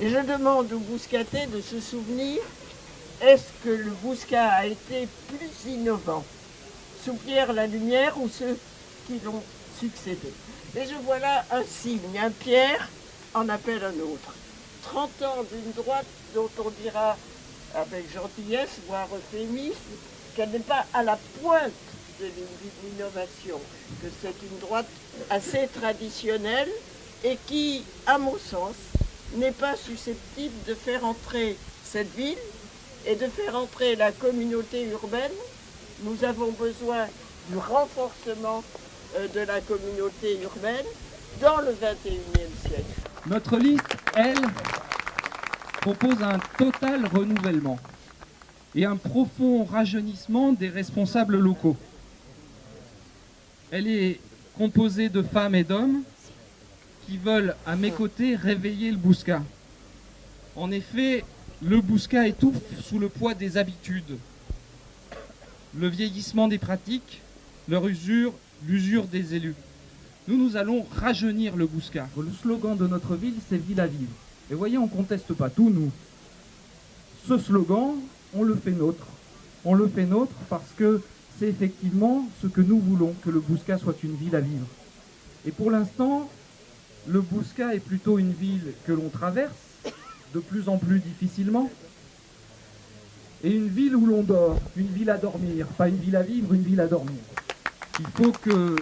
Et je demande aux Bouscatais de se souvenir, est-ce que le Bouscat a été plus innovant sous Pierre Lalumière ou ceux qui l'ont succédé? Et je vois là un signe, un Pierre en appelle un autre. 30 ans d'une droite dont on dira avec gentillesse, voire euphémisme, qu'elle n'est pas à la pointe de l'innovation, que c'est une droite assez traditionnelle et qui, à mon sens, n'est pas susceptible de faire entrer cette ville et de faire entrer la communauté urbaine. Nous avons besoin du renforcement de la communauté urbaine dans le XXIe siècle. Notre liste, elle, propose un total renouvellement et un profond rajeunissement des responsables locaux. Elle est composée de femmes et d'hommes qui veulent, à mes côtés, réveiller le Bouscat. En effet, le Bouscat étouffe sous le poids des habitudes, le vieillissement des pratiques, l'usure des élus. Nous allons rajeunir le Bouscat. Le slogan de notre ville, c'est « Ville à vivre ». Et voyez, on ne conteste pas tout, nous. Ce slogan, on le fait nôtre. On le fait nôtre parce que c'est effectivement ce que nous voulons, que le Bouscat soit une ville à vivre. Et pour l'instant, le Bouscat est plutôt une ville que l'on traverse de plus en plus difficilement. Et une ville où l'on dort, une ville à dormir, pas une ville à vivre, une ville à dormir. Il faut que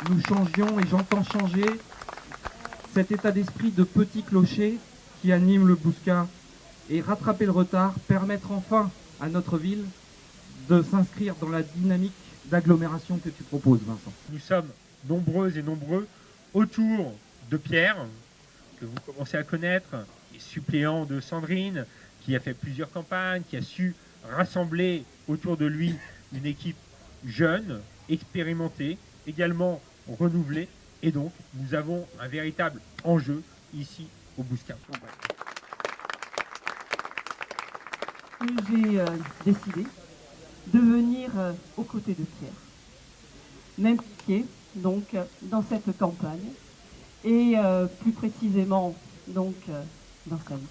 nous changions, et j'entends changer, cet état d'esprit de petit clocher qui anime le Bouscat et rattraper le retard, permettre enfin à notre ville de s'inscrire dans la dynamique d'agglomération que tu proposes, Vincent. Nous sommes nombreuses et nombreux autour de Pierre, que vous commencez à connaître, qui est suppléant de Sandrine, qui a fait plusieurs campagnes, qui a su rassembler autour de lui une équipe jeune, expérimentée, également renouvelée. Et donc, nous avons un véritable enjeu ici au Bouscat. J'ai décidé de venir aux côtés de Pierre, m'impliquer donc dans cette campagne et plus précisément donc dans sa vie.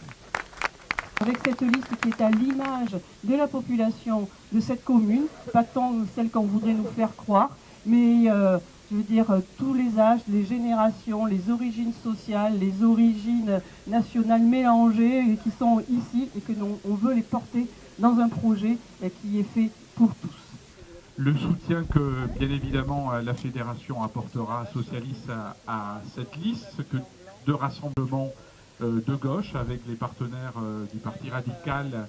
Avec cette liste qui est à l'image de la population de cette commune, pas tant celle qu'on voudrait nous faire croire, mais je veux dire tous les âges, les générations, les origines sociales, les origines nationales mélangées et qui sont ici et que on veut les porter dans un projet qui est fait pour tous. Le soutien que, bien évidemment, la Fédération apportera socialiste à cette liste de rassemblement de gauche avec les partenaires du Parti Radical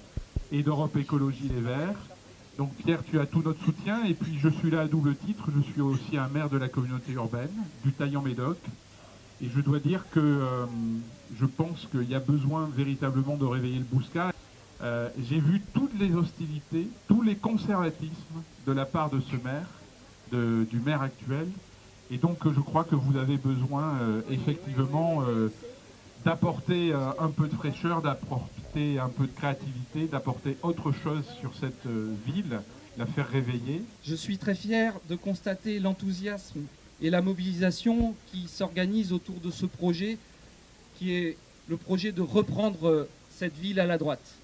et d'Europe Écologie Les Verts. Donc Pierre, tu as tout notre soutien et puis je suis là à double titre, je suis aussi un maire de la communauté urbaine du Taillan-Médoc et je dois dire que je pense qu'il y a besoin véritablement de réveiller le Bouscat. J'ai vu toutes les hostilités, tous les conservatismes de la part de ce maire, du maire actuel et donc je crois que vous avez besoin effectivement d'apporter un peu de fraîcheur, d'apporter un peu de créativité, d'apporter autre chose sur cette ville, la faire réveiller. Je suis très fier de constater l'enthousiasme et la mobilisation qui s'organisent autour de ce projet, qui est le projet de reprendre cette ville à la droite.